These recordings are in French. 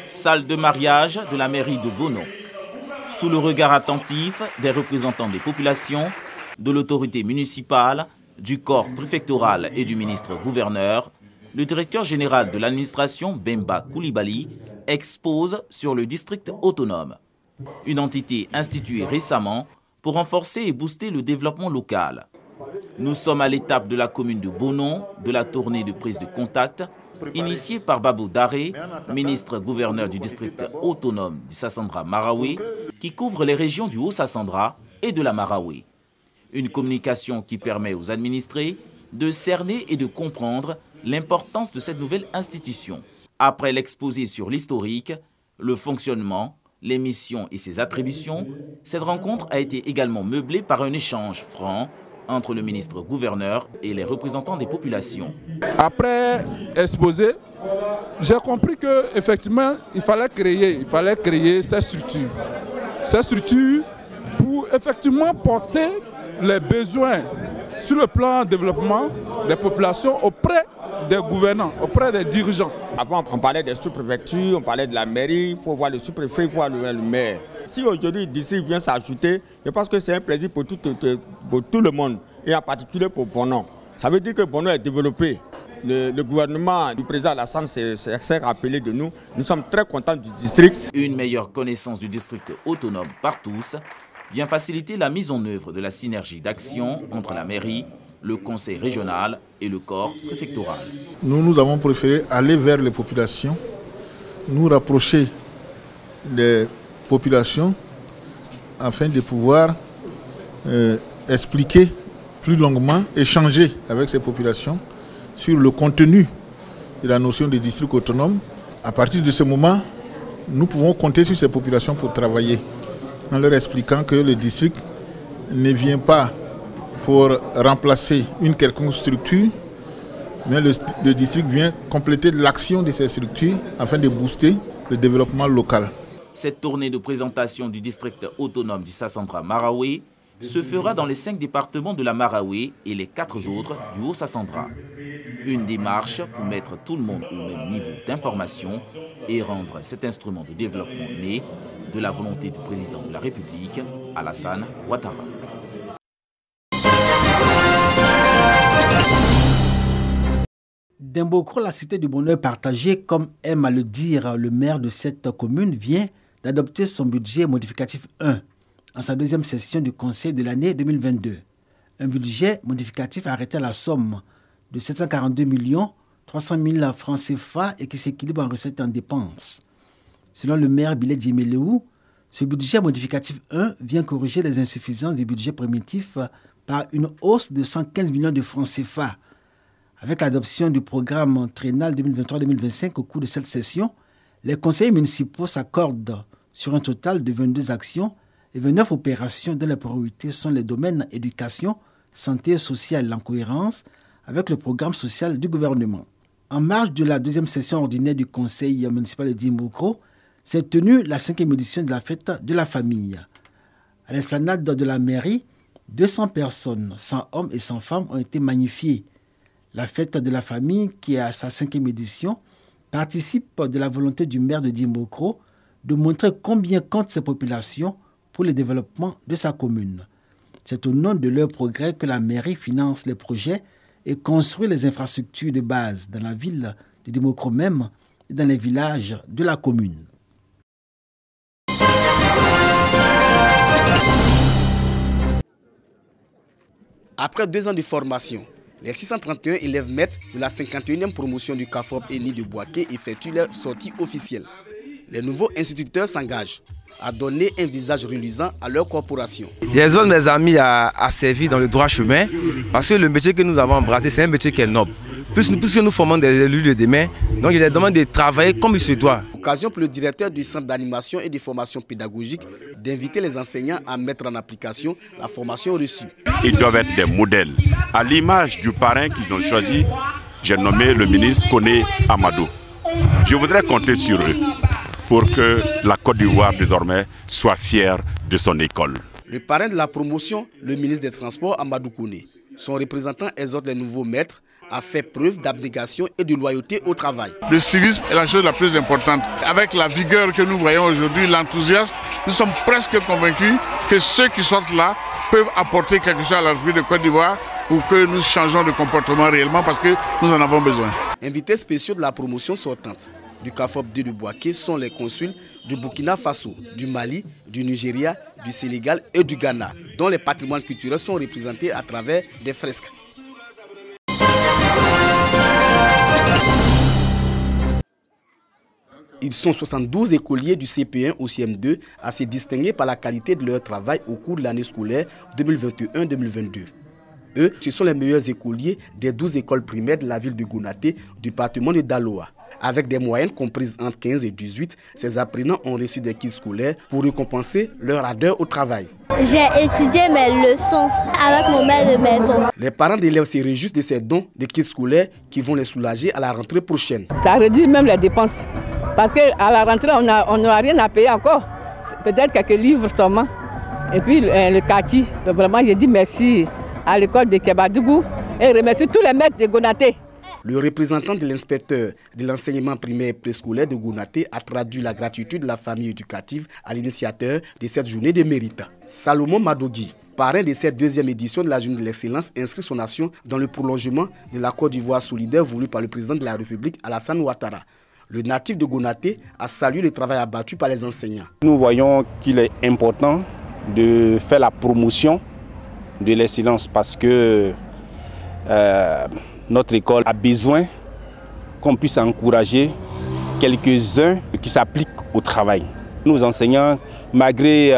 Salle de mariage de la mairie de Bono. Sous le regard attentif des représentants des populations, de l'autorité municipale, du corps préfectoral et du ministre-gouverneur, le directeur général de l'administration, Bemba Koulibaly, expose sur le district autonome. Une entité instituée récemment pour renforcer et booster le développement local. Nous sommes à l'étape de la commune de Bono, de la tournée de prise de contact, initiée par Babou Daré, ministre-gouverneur du district autonome du Sassandra-Marawi, qui couvre les régions du Haut-Sassandra et de la Marawi. Une communication qui permet aux administrés de cerner et de comprendre l'importance de cette nouvelle institution. Après l'exposé sur l'historique, le fonctionnement, les missions et ses attributions, cette rencontre a été également meublée par un échange franc entre le ministre-gouverneur et les représentants des populations. Après exposé, j'ai compris qu'effectivement, il fallait créer ces structures. Ces structures pour effectivement porter les besoins sur le plan développement des populations auprès des gouvernants, auprès des dirigeants. Avant, on parlait des sous-préfectures, on parlait de la mairie, il faut voir le sous-préfet, il faut voir le maire. Si aujourd'hui le district vient s'ajouter, je pense que c'est un plaisir pour tout le monde, et en particulier pour Bono. Ça veut dire que Bono est développé. Le gouvernement du président Alassane s'est rappelé de nous. Nous sommes très contents du district. Une meilleure connaissance du district autonome par tous vient faciliter la mise en œuvre de la synergie d'action entre la mairie, le conseil régional et le corps préfectoral. Nous avons préféré aller vers les populations, nous rapprocher des populations afin de pouvoir expliquer plus longuement, échanger avec ces populations sur le contenu de la notion de district autonome. À partir de ce moment, nous pouvons compter sur ces populations pour travailler, en leur expliquant que le district ne vient pas pour remplacer une quelconque structure, mais le district vient compléter l'action de ces structures afin de booster le développement local. Cette tournée de présentation du district autonome du Sassandra-Marawi se fera dans les 5 départements de la Marawi et les 4 autres du Haut-Sassandra. Une démarche pour mettre tout le monde au même niveau d'information et rendre cet instrument de développement né de la volonté du président de la République, Alassane Ouattara. Dimbokro, la cité du bonheur partagé, comme aime à le dire le maire de cette commune, vient d'adopter son budget modificatif 1 en sa deuxième session du conseil de l'année 2022. Un budget modificatif arrêté à la somme de 742 300 000 francs CFA et qui s'équilibre en recettes et en dépenses. Selon le maire Bilet Dieméléou, ce budget modificatif 1 vient corriger les insuffisances du budget primitif par une hausse de 115 millions de francs CFA. Avec l'adoption du programme triennal 2023-2025 au cours de cette session, les conseillers municipaux s'accordent sur un total de 22 actions et 29 opérations dont les priorités sont les domaines éducation, santé sociale en cohérence avec le programme social du gouvernement. En marge de la deuxième session ordinaire du conseil municipal de Dimbokro, s'est tenue la 5e édition de la fête de la famille. À l'esplanade de la mairie, 200 personnes, 100 hommes et 100 femmes, ont été magnifiées. La fête de la famille, qui est à sa 5e édition, participe de la volonté du maire de Dimbokro de montrer combien comptent ces populations pour le développement de sa commune. C'est au nom de leur progrès que la mairie finance les projets et construit les infrastructures de base dans la ville de Dimbokro même et dans les villages de la commune. Après 2 ans de formation, les 631 élèves maîtres de la 51e promotion du CAFOP ENI de Boaké effectuent leur sortie officielle. Les nouveaux instituteurs s'engagent à donner un visage reluisant à leur corporation. Jason, mes amis, a servi dans le droit chemin parce que le métier que nous avons embrassé, c'est un métier qui est noble. Puisque nous formons des élus de demain, donc il leur demande de travailler comme il se doit. Occasion pour le directeur du centre d'animation et de formation pédagogique d'inviter les enseignants à mettre en application la formation reçue. Ils doivent être des modèles. À l'image du parrain qu'ils ont choisi, j'ai nommé le ministre Koné Amadou. Je voudrais compter sur eux pour que la Côte d'Ivoire désormais soit fière de son école. Le parrain de la promotion, le ministre des Transports Amadou Koné. Son représentant exhorte les nouveaux maîtres a fait preuve d'abnégation et de loyauté au travail. Le civisme est la chose la plus importante. Avec la vigueur que nous voyons aujourd'hui, l'enthousiasme, nous sommes presque convaincus que ceux qui sortent là peuvent apporter quelque chose à la République de Côte d'Ivoire pour que nous changeons de comportement réellement parce que nous en avons besoin. Invités spéciaux de la promotion sortante du CAFOP 2 de Bouaké sont les consuls du Burkina Faso, du Mali, du Nigeria, du Sénégal et du Ghana, dont les patrimoines culturels sont représentés à travers des fresques. Ils sont 72 écoliers du CP1 au CM2 à se distinguer par la qualité de leur travail au cours de l'année scolaire 2021-2022. Eux, ce sont les meilleurs écoliers des 12 écoles primaires de la ville de Gounaté, du département de Daloa. Avec des moyennes comprises entre 15 et 18, ces apprenants ont reçu des kits scolaires pour récompenser leur ardeur au travail. J'ai étudié mes leçons avec mon maître de maison. Les parents d'élèves se réjouissent de ces dons de kits scolaires qui vont les soulager à la rentrée prochaine. Ça réduit même les dépenses. Parce qu'à la rentrée, on n'a rien à payer encore. Peut-être quelques livres seulement. Et puis le kaki. Donc vraiment, j'ai dit merci à l'école de Kebadougou et remercie tous les maîtres de Gounaté. Le représentant de l'inspecteur de l'enseignement primaire préscolaire de Gounaté a traduit la gratitude de la famille éducative à l'initiateur de cette journée de mérite. Salomon Madogui, parrain de cette deuxième édition de la journée de l'excellence, inscrit son nation dans le prolongement de la Côte d'Ivoire solidaire voulu par le président de la République, Alassane Ouattara. Le natif de Gounaté a salué le travail abattu par les enseignants. Nous voyons qu'il est important de faire la promotion de l'excellence parce que notre école a besoin qu'on puisse encourager quelques-uns qui s'appliquent au travail. Nos enseignants, malgré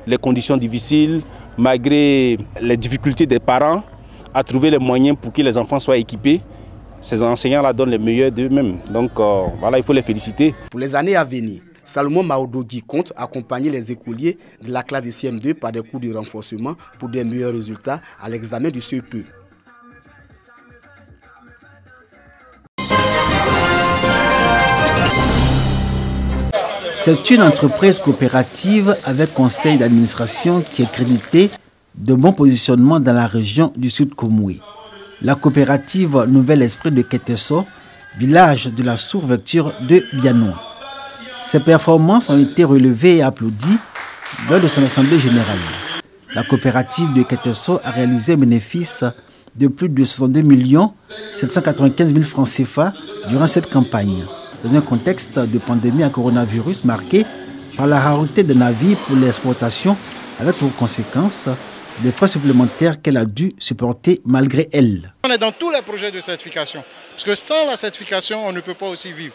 les conditions difficiles, malgré les difficultés des parents, à trouver les moyens pour que les enfants soient équipés. Ces enseignants-là donnent le meilleur d'eux-mêmes. Donc voilà, il faut les féliciter. Pour les années à venir, Salomon Maodogui compte accompagner les écoliers de la classe de CM2 par des cours de renforcement pour des meilleurs résultats à l'examen du CEPE. C'est une entreprise coopérative avec conseil d'administration qui est créditée de bon positionnement dans la région du Sud Komoué. La coopérative Nouvel Esprit de Ketesso, village de la sous-préfecture de Biano. Ses performances ont été relevées et applaudies lors de son assemblée générale. La coopérative de Ketesso a réalisé un bénéfice de plus de 62 795 000 francs CFA durant cette campagne, dans un contexte de pandémie à coronavirus marqué par la rareté des navires pour l'exportation, avec pour conséquence des frais supplémentaires qu'elle a dû supporter malgré elle. On est dans tous les projets de certification, parce que sans la certification, on ne peut pas aussi vivre.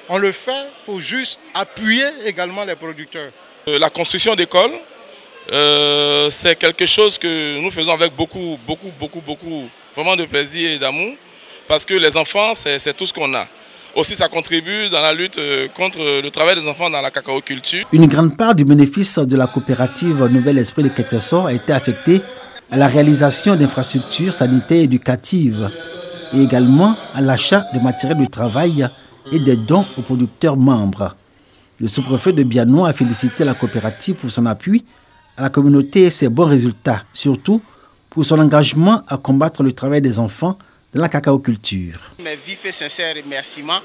On le fait pour juste appuyer également les producteurs. La construction d'écoles, c'est quelque chose que nous faisons avec beaucoup vraiment de plaisir et d'amour, parce que les enfants, c'est tout ce qu'on a. Aussi, ça contribue dans la lutte contre le travail des enfants dans la cacaoculture. Une grande part du bénéfice de la coopérative Nouvel Esprit de Ketesso a été affectée à la réalisation d'infrastructures sanitaires et éducatives et également à l'achat de matériel de travail et des dons aux producteurs membres. Le sous-préfet de Biano a félicité la coopérative pour son appui à la communauté et ses bons résultats, surtout pour son engagement à combattre le travail des enfants dans la cacaoculture. Mes vifs et sincères remerciements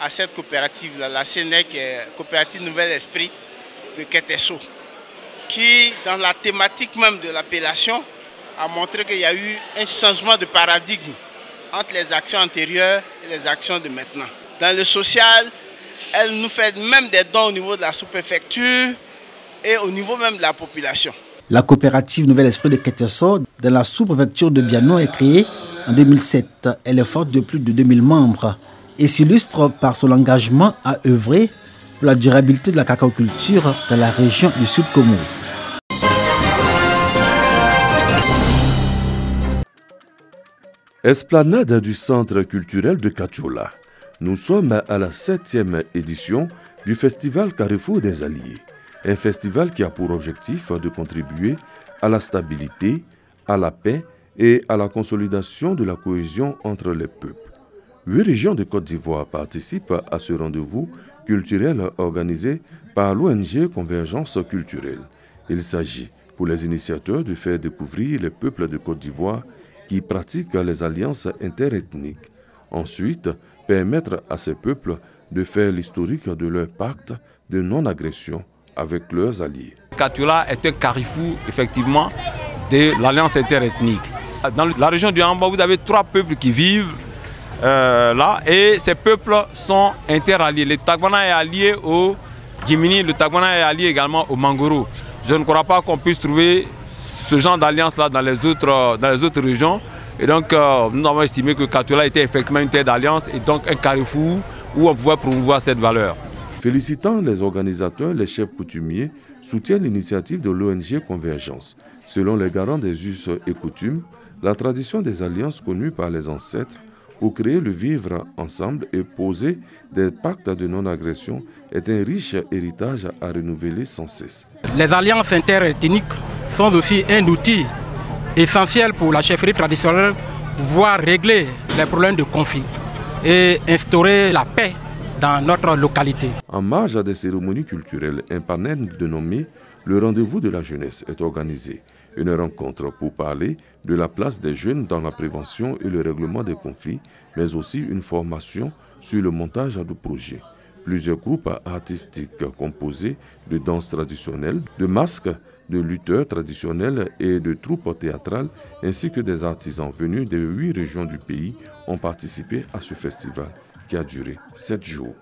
à cette coopérative, la CNEC, coopérative Nouvel Esprit de Ketesso, qui, dans la thématique même de l'appellation, a montré qu'il y a eu un changement de paradigme entre les actions antérieures et les actions de maintenant. Dans le social, elle nous fait même des dons au niveau de la sous-préfecture et au niveau même de la population. La coopérative Nouvel Esprit de Ketesso, dans la sous-préfecture de Biano, est créée en 2007. Elle est forte de plus de 2000 membres et s'illustre par son engagement à œuvrer pour la durabilité de la cacaoculture dans la région du Sud Komoué. Esplanade du Centre culturel de Kachola. Nous sommes à la 7e édition du Festival Carrefour des Alliés. Un festival qui a pour objectif de contribuer à la stabilité, à la paix et à la consolidation de la cohésion entre les peuples. 8 régions de Côte d'Ivoire participent à ce rendez-vous culturel organisé par l'ONG Convergence culturelle. Il s'agit pour les initiateurs de faire découvrir les peuples de Côte d'Ivoire qui pratiquent les alliances interethniques. Ensuite, permettre à ces peuples de faire l'historique de leur pacte de non-agression avec leurs alliés. Katoula est un carrefour, effectivement, de l'alliance interethnique. Dans la région du Hamba, vous avez 3 peuples qui vivent là, et ces peuples sont interalliés. Le Tagwana est allié au Djimini, le Tagwana est allié également au Mangoro. Je ne crois pas qu'on puisse trouver ce genre d'alliance-là dans les autres régions. Et donc, nous avons estimé que Katoula était effectivement une terre d'alliance et donc un carrefour où on pouvait promouvoir cette valeur. Félicitant les organisateurs, les chefs coutumiers soutiennent l'initiative de l'ONG Convergence. Selon les garants des us et coutumes, la tradition des alliances connues par les ancêtres pour créer le vivre ensemble et poser des pactes de non-agression est un riche héritage à renouveler sans cesse. Les alliances interethniques sont aussi un outil essentiel pour la chefferie traditionnelle pour pouvoir régler les problèmes de conflit et instaurer la paix dans notre localité. En marge des cérémonies culturelles, un panel dénommé le rendez-vous de la jeunesse est organisé. Une rencontre pour parler de la place des jeunes dans la prévention et le règlement des conflits, mais aussi une formation sur le montage de projets. Plusieurs groupes artistiques composés de danse traditionnelle, de masques, de lutteurs traditionnels et de troupes théâtrales, ainsi que des artisans venus de 8 régions du pays ont participé à ce festival qui a duré 7 jours.